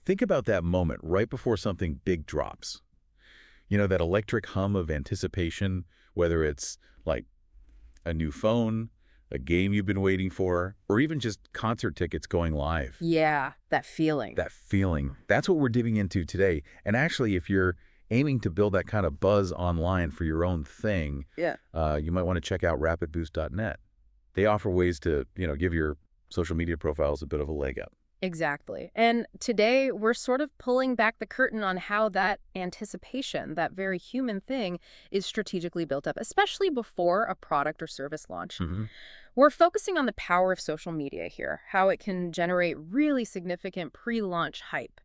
Think about that moment right before something big drops. You know, that electric hum of anticipation, whether it's like a new phone, a game you've been waiting for, or even just concert tickets going live. Yeah, that feeling. That feeling, that's what we're digging into today. And actually, if you're aiming to build that kind of buzz online for your own thing, Yeah. you might want to check out rapidboost.net. They offer ways to, give your social media profiles a bit of a leg up. Exactly. And today we're sort of pulling back the curtain on how that anticipation, that very human thing, is strategically built up, especially before a product or service launch. Hmm. We're focusing on the power of social media here, how it can generate really significant pre-launch hype.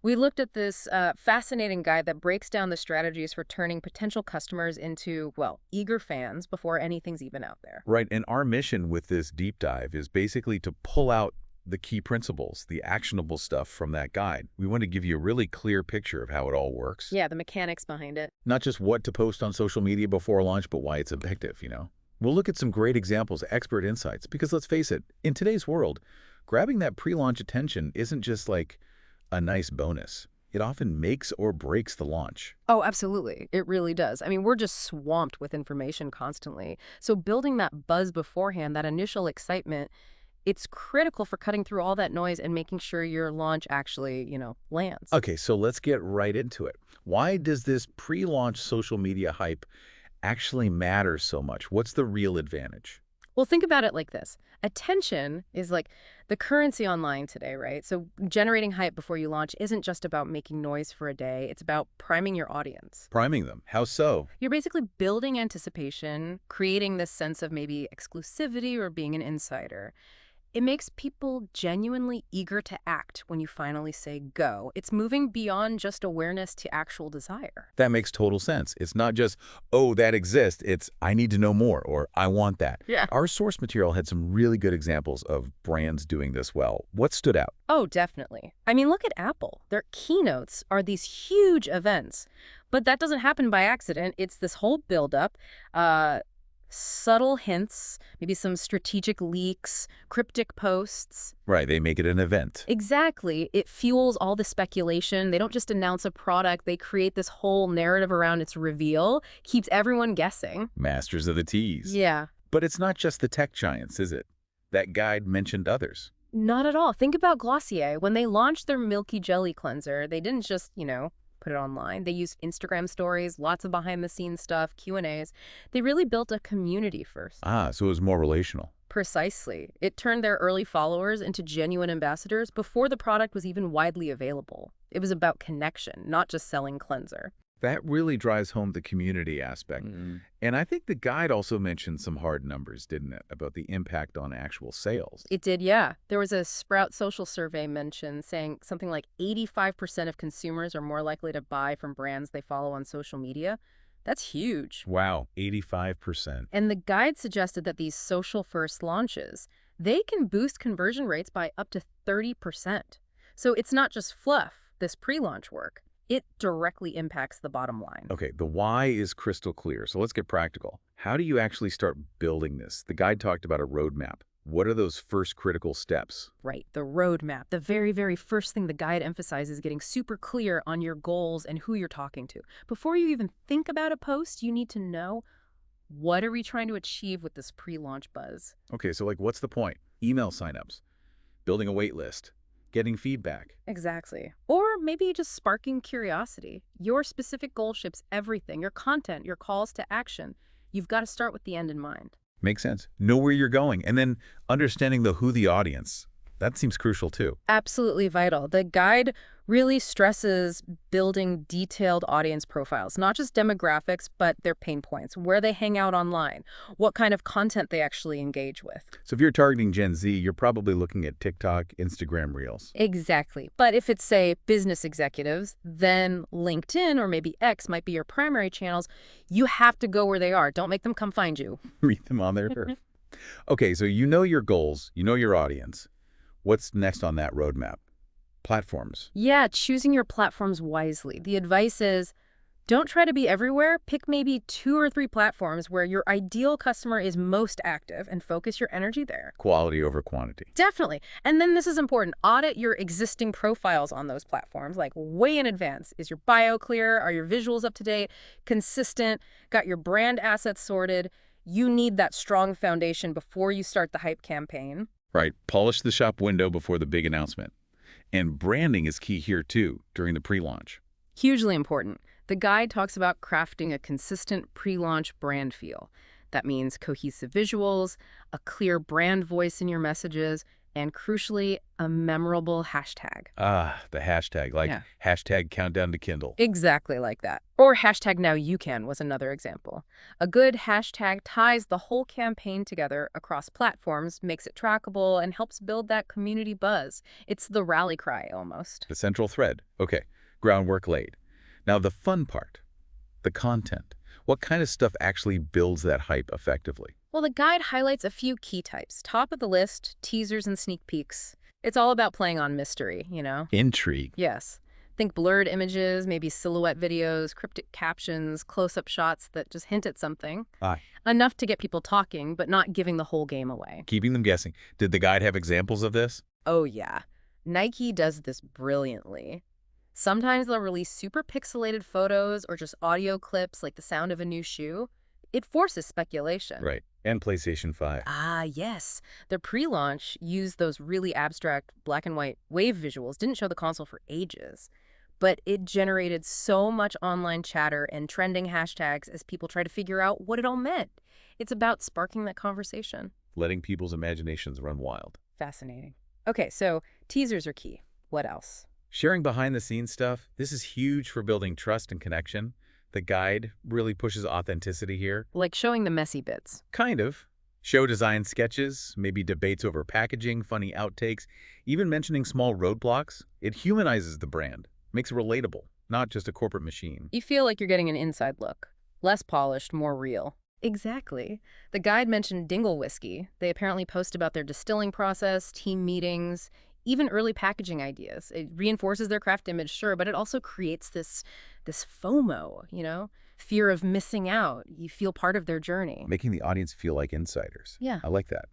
We looked at this fascinating guide that breaks down the strategies for turning potential customers into, well, eager fans before anything's even out there. Right. And our mission with this deep dive is basically to pull out the key principles, the actionable stuff from that guide. We want to give you a really clear picture of how it all works. Yeah, the mechanics behind it. Not just what to post on social media before launch, but why it's effective. We'll look at some great examples, expert insights, because let's face it, in today's world, grabbing that pre-launch attention isn't just like a nice bonus. It often makes or breaks the launch. Oh, absolutely. It really does. I mean, we're just swamped with information constantly. So building that buzz beforehand, that initial excitement, it's critical for cutting through all that noise and making sure your launch actually, lands. Okay, so let's get right into it. Why does this pre-launch social media hype actually matter so much? What's the real advantage? Well, think about it like this. Attention is like the currency online today, right? So generating hype before you launch isn't just about making noise for a day. It's about priming your audience. Priming them. How so? You're basically building anticipation, creating this sense of maybe exclusivity or being an insider. It makes people genuinely eager to act when you finally say go. It's moving beyond just awareness to actual desire. That makes total sense. It's not just, oh, that exists. It's, I need to know more, or I want that. Yeah. Our source material had some really good examples of brands doing this well. What stood out? Oh, definitely. I mean, look at Apple. Their keynotes are these huge events, but that doesn't happen by accident. It's this whole buildup. Subtle hints, maybe some strategic leaks, cryptic posts. Right, they make it an event. Exactly. It fuels all the speculation. They don't just announce a product. They create this whole narrative around its reveal, keeps everyone guessing. Masters of the tease. Yeah. But it's not just the tech giants, is it? That guide mentioned others. Not at all. Think about Glossier. When they launched their Milky Jelly cleanser, they didn't just, put it online. They used Instagram stories, lots of behind-the-scenes stuff, Q&As. They really built a community first. Ah, so it was more relational. Precisely. It turned their early followers into genuine ambassadors before the product was even widely available. It was about connection, not just selling cleanser. That really drives home the community aspect. Mm. And I think the guide also mentioned some hard numbers, didn't it, about the impact on actual sales. It did, yeah. There was a Sprout Social survey mentioned saying something like 85% of consumers are more likely to buy from brands they follow on social media. That's huge. Wow, 85%. And the guide suggested that these social-first launches, they can boost conversion rates by up to 30%. So it's not just fluff, this pre-launch work. It directly impacts the bottom line. Okay, the why is crystal clear, so let's get practical. How do you actually start building this? The guide talked about a roadmap. What are those first critical steps? Right, the roadmap. The very, very first thing the guide emphasizes getting super clear on your goals and who you're talking to. Before you even think about a post, you need to know, what are we trying to achieve with this pre-launch buzz? Okay, so what's the point? Email signups, building a wait list, getting feedback. Exactly. Or maybe just sparking curiosity. Your specific goal shapes everything, your content, your calls to action. You've got to start with the end in mind. Makes sense. Know where you're going, and then understanding the who the audience. That seems crucial too. Absolutely vital. The guide really stresses building detailed audience profiles, not just demographics, but their pain points, where they hang out online, what kind of content they actually engage with. So if you're targeting Gen Z, you're probably looking at TikTok, Instagram Reels. Exactly. But if it's, say, business executives, then LinkedIn or maybe X might be your primary channels. You have to go where they are. Don't make them come find you. Meet them on their turf. Okay, so you know your goals, you know your audience. What's next on that roadmap? Platforms. Yeah, choosing your platforms wisely. The advice is Don't try to be everywhere. Pick maybe 2 or 3 platforms where your ideal customer is most active and focus your energy there. Quality over quantity. Definitely. And then this is important. Audit your existing profiles on those platforms, like way in advance. Is your bio clear? Are your visuals up to date? Consistent? Got your brand assets sorted? You need that strong foundation before you start the hype campaign. Right. Polish the shop window before the big announcement. And branding is key here, too, during the pre-launch. Hugely important. The guide talks about crafting a consistent pre-launch brand feel. That means cohesive visuals, a clear brand voice in your messages, and crucially, a memorable hashtag. Ah, the hashtag, like Yeah. hashtag countdown to Kindle. Exactly like that. Or hashtag now you can was another example. A good hashtag ties the whole campaign together across platforms, makes it trackable, and helps build that community buzz. It's the rally cry almost. The central thread. Okay, groundwork laid. Now the fun part, the content. What kind of stuff actually builds that hype effectively? Well, the guide highlights a few key types. Top of the list, teasers and sneak peeks. It's all about playing on mystery, you know? Intrigue. Yes. Think blurred images, maybe silhouette videos, cryptic captions, close-up shots that just hint at something. Aye. Enough to get people talking, but not giving the whole game away. Keeping them guessing. Did the guide have examples of this? Oh, yeah. Nike does this brilliantly. Sometimes they'll release super pixelated photos or just audio clips like the sound of a new shoe. It forces speculation. Right. And PlayStation 5. Ah, yes. The pre-launch used those really abstract black and white wave visuals, didn't show the console for ages. But it generated so much online chatter and trending hashtags as people try to figure out what it all meant. It's about sparking that conversation. Letting people's imaginations run wild. Fascinating. Okay, so teasers are key. What else? Sharing behind-the-scenes stuff, this is huge for building trust and connection. The guide really pushes authenticity here. Like showing the messy bits. Kind of. Show design sketches, maybe debates over packaging, funny outtakes, even mentioning small roadblocks. It humanizes the brand, makes it relatable, not just a corporate machine. You feel like you're getting an inside look. Less polished, more real. Exactly. The guide mentioned Dingle Whiskey. They apparently post about their distilling process, team meetings, even early packaging ideas. It reinforces their craft image, sure, but it also creates this FOMO, you know? Fear of missing out. You feel part of their journey. Making the audience feel like insiders. Yeah. I like that.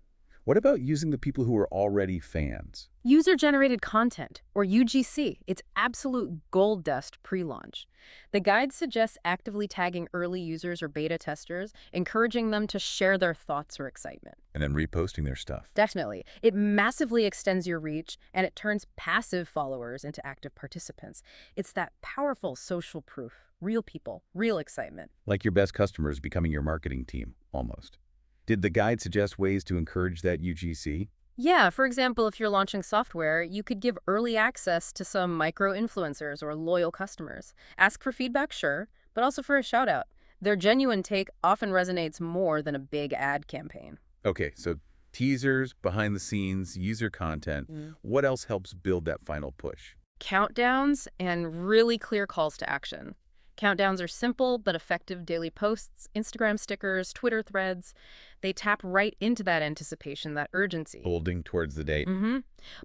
What about using the people who are already fans? User-generated content, or UGC. It's absolute gold dust pre-launch. The guide suggests actively tagging early users or beta testers, encouraging them to share their thoughts or excitement. And then reposting their stuff. Definitely. It massively extends your reach, and it turns passive followers into active participants. It's that powerful social proof. Real people, real excitement. Like your best customers becoming your marketing team, almost. Did the guide suggest ways to encourage that UGC? Yeah, for example, if you're launching software, you could give early access to some micro-influencers or loyal customers. Ask for feedback, sure, but also for a shout-out. Their genuine take often resonates more than a big ad campaign. Okay, so teasers, behind the scenes, user content. What else helps build that final push? Countdowns and really clear calls to action. Countdowns are simple but effective daily posts, Instagram stickers, Twitter threads. They tap right into that anticipation, that urgency. Holding towards the date.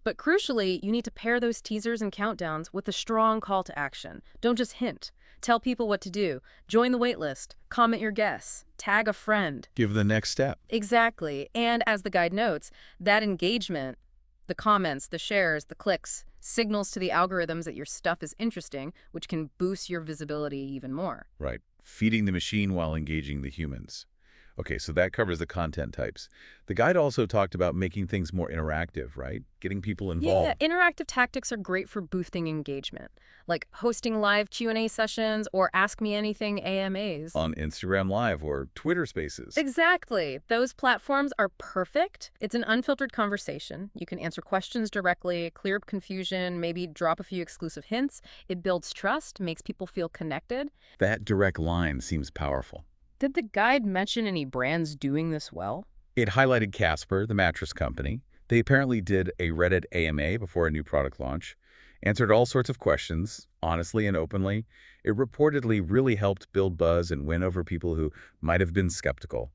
But crucially, you need to pair those teasers and countdowns with a strong call to action. Don't just hint. Tell people what to do. Join the waitlist. Comment your guess. Tag a friend. Give the next step. Exactly. And as the guide notes, that engagement, the comments, the shares, the clicks, signals to the algorithms that your stuff is interesting, which can boost your visibility even more. Right. Feeding the machine while engaging the humans. Okay, so that covers the content types. The guide also talked about making things more interactive, right? Getting people involved. Yeah, interactive tactics are great for boosting engagement, like hosting live Q&A sessions or Ask Me Anything AMAs. On Instagram Live or Twitter Spaces. Exactly. Those platforms are perfect. It's an unfiltered conversation. You can answer questions directly, clear up confusion, maybe drop a few exclusive hints. It builds trust, makes people feel connected. That direct line seems powerful. Did the guide mention any brands doing this well? It highlighted Casper, the mattress company. They apparently did a Reddit AMA before a new product launch, answered all sorts of questions, honestly and openly. It reportedly really helped build buzz and win over people who might have been skeptical.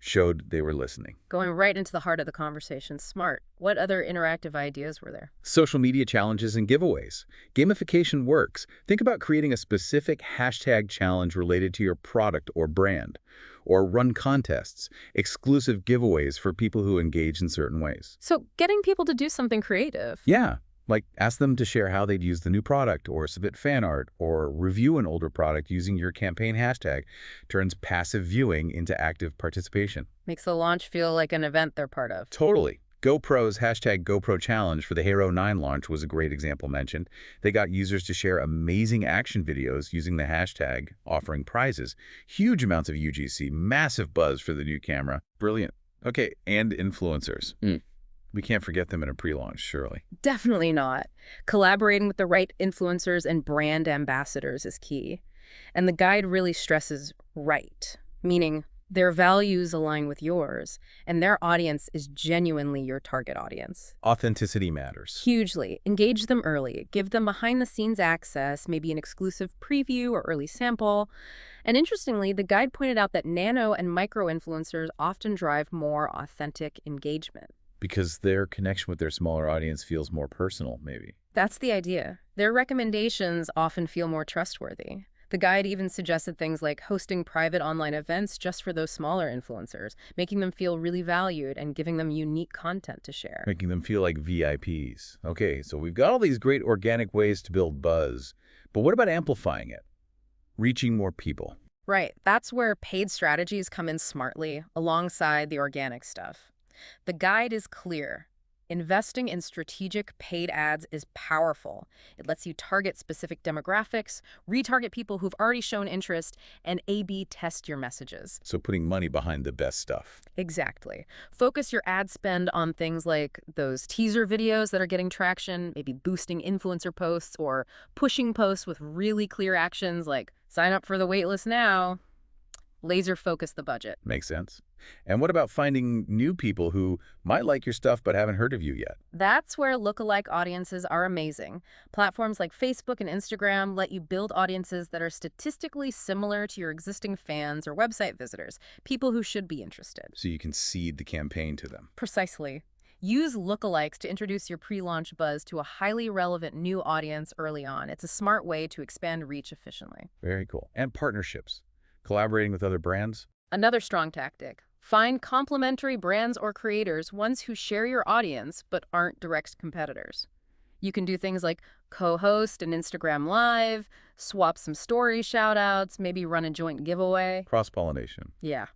showed they were listening. Going right into the heart of the conversation. Smart. What other interactive ideas were there? Social media challenges and giveaways. Gamification works. Think about creating a specific hashtag challenge related to your product or brand. Or run contests, exclusive giveaways for people who engage in certain ways. So getting people to do something creative. Yeah, like ask them to share how they'd use the new product, or submit fan art, or review an older product using your campaign hashtag turns passive viewing into active participation. Makes the launch feel like an event they're part of. Totally. GoPro's hashtag GoPro Challenge for the Hero 9 launch was a great example mentioned. They got users to share amazing action videos using the hashtag, offering prizes. Huge amounts of UGC, massive buzz for the new camera. Brilliant. Okay, and influencers. We can't forget them in a pre-launch, surely. Definitely not. Collaborating with the right influencers and brand ambassadors is key. And the guide really stresses right, meaning their values align with yours, and their audience is genuinely your target audience. Authenticity matters. Hugely. Engage them early. Give them behind-the-scenes access, maybe an exclusive preview or early sample. And interestingly, the guide pointed out that nano and micro-influencers often drive more authentic engagement. Because their connection with their smaller audience feels more personal, maybe. That's the idea. Their recommendations often feel more trustworthy. The guide even suggested things like hosting private online events just for those smaller influencers, making them feel really valued and giving them unique content to share. Making them feel like VIPs. Okay, so we've got all these great organic ways to build buzz, but what about amplifying it? Reaching more people. Right, that's where paid strategies come in smartly, alongside the organic stuff. The guide is clear. Investing in strategic paid ads is powerful. It lets you target specific demographics, retarget people who've already shown interest, and A/B test your messages. So putting money behind the best stuff. Exactly. Focus your ad spend on things like those teaser videos that are getting traction, maybe boosting influencer posts or pushing posts with really clear actions like sign up for the waitlist now. Laser focus the budget. Makes sense. And what about finding new people who might like your stuff but haven't heard of you yet? That's where lookalike audiences are amazing. Platforms like Facebook and Instagram let you build audiences that are statistically similar to your existing fans or website visitors, people who should be interested. So you can seed the campaign to them. Precisely. Use lookalikes to introduce your pre-launch buzz to a highly relevant new audience early on. It's a smart way to expand reach efficiently. Very cool. And partnerships. Collaborating with other brands. Another strong tactic. Find complementary brands or creators, ones who share your audience but aren't direct competitors. You can do things like co-host an Instagram Live, swap some story shoutouts, maybe run a joint giveaway. Cross-pollination. Yeah.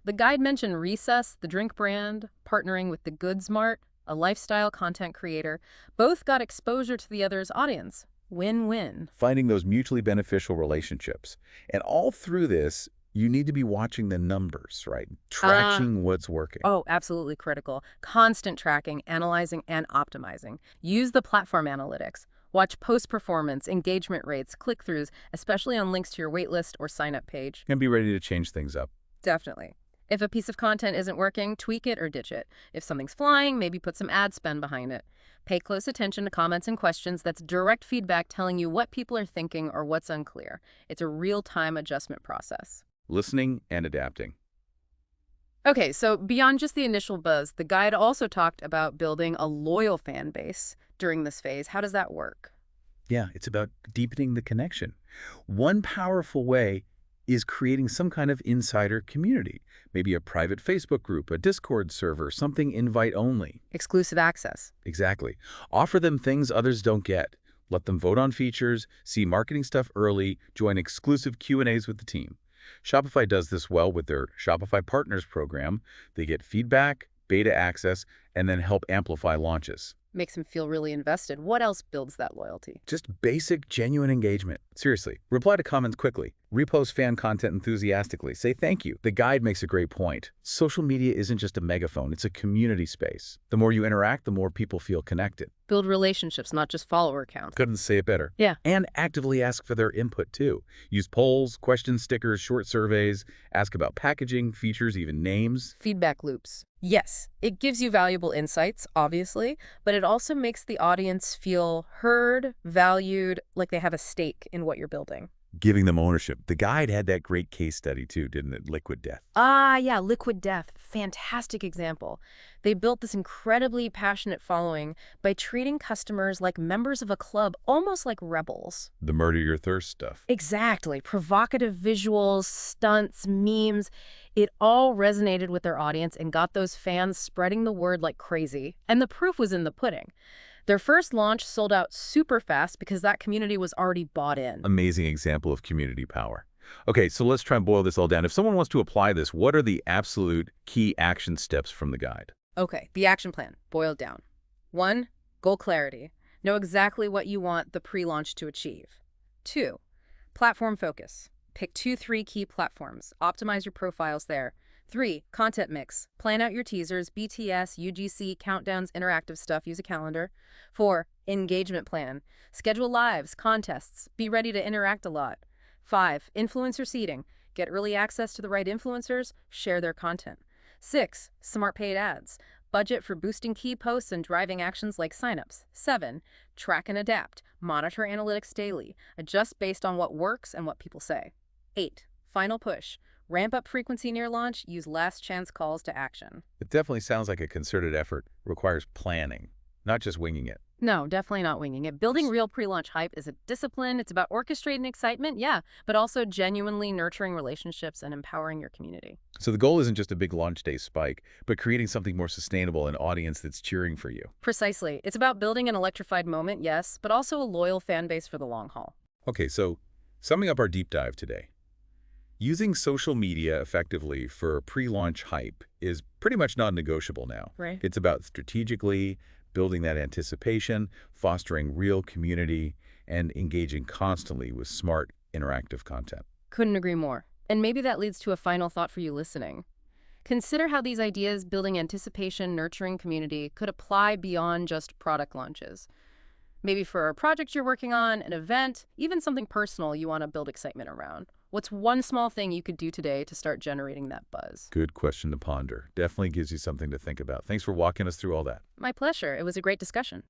The guide mentioned Recess, the drink brand, partnering with The Goods Mart, a lifestyle content creator. Both got exposure to the other's audience. Win-win. Finding those mutually beneficial relationships. And all through this, you need to be watching the numbers, right? Tracking what's working. Oh, absolutely critical. Constant tracking, analyzing, and optimizing. Use the platform analytics. Watch post performance, engagement rates, click-throughs, especially on links to your waitlist or sign-up page. And be ready to change things up. Definitely. If a piece of content isn't working, tweak it or ditch it. If something's flying, maybe put some ad spend behind it. Pay close attention to comments and questions. That's direct feedback telling you what people are thinking or what's unclear. It's a real-time adjustment process. Listening and adapting. Okay, so beyond just the initial buzz, the guide also talked about building a loyal fan base during this phase. How does that work? Yeah, it's about deepening the connection. One powerful way is creating some kind of insider community, maybe a private Facebook group, a Discord server, something invite-only. Exclusive access. Exactly. Offer them things others don't get. Let them vote on features, see marketing stuff early, join exclusive Q&As with the team. Shopify does this well with their Shopify Partners program. They get feedback, beta access, and then help amplify launches. Makes them feel really invested. What else builds that loyalty? Just basic, genuine engagement. Seriously, reply to comments quickly. Repost fan content enthusiastically. Say thank you. The guide makes a great point. Social media isn't just a megaphone, it's a community space. The more you interact, the more people feel connected. Build relationships, not just follower counts. Couldn't say it better. Yeah. And actively ask for their input too. Use polls, question stickers, short surveys. Ask about packaging, features, even names. Feedback loops. Yes, it gives you valuable insights, obviously, but it also makes the audience feel heard, valued, like they have a stake in what you're building. giving them ownership. The guide had that great case study too, didn't it? Liquid Death. Ah, yeah, Liquid Death. Fantastic example. They built this incredibly passionate following by treating customers like members of a club, almost like rebels. The murder your thirst stuff. Exactly. Provocative visuals, stunts, memes. It all resonated with their audience and got those fans spreading the word like crazy. And the proof was in the pudding. Their first launch sold out super fast because that community was already bought in. Amazing example of community power. Okay, so let's try and boil this all down. If someone wants to apply this, what are the absolute key action steps from the guide? Okay, the action plan, boiled down. 1. Goal clarity. Know exactly what you want the pre-launch to achieve. 2. Platform focus. Pick 2-3 key platforms. Optimize your profiles there. 3. Content mix. Plan out your teasers, BTS, UGC, countdowns, interactive stuff. Use a calendar. 4. Engagement plan. Schedule lives, contests. Be ready to interact a lot. 5. Influencer seeding. Get early access to the right influencers. Share their content. 6. Smart paid ads. Budget for boosting key posts and driving actions like signups. 7. Track and adapt. Monitor analytics daily. Adjust based on what works and what people say. 8. Final push. Ramp up frequency near launch. Use last chance calls to action. It definitely sounds like a concerted effort. Requires planning, not just winging it. No, definitely not winging it. Building real pre-launch hype is a discipline. It's about orchestrating excitement, yeah, but also genuinely nurturing relationships and empowering your community. So the goal isn't just a big launch day spike, but creating something more sustainable, an audience that's cheering for you. Precisely. It's about building an electrified moment, yes, but also a loyal fan base for the long haul. Okay, so summing up our deep dive today. Using social media effectively for pre-launch hype is pretty much non-negotiable now. Right. It's about strategically building that anticipation, fostering real community, and engaging constantly with smart, interactive content. Couldn't agree more. And maybe that leads to a final thought for you listening. Consider how these ideas, building anticipation, nurturing community, could apply beyond just product launches. Maybe for a project you're working on, an event, even something personal you want to build excitement around. What's one small thing you could do today to start generating that buzz? Good question to ponder. Definitely gives you something to think about. Thanks for walking us through all that. My pleasure. It was a great discussion.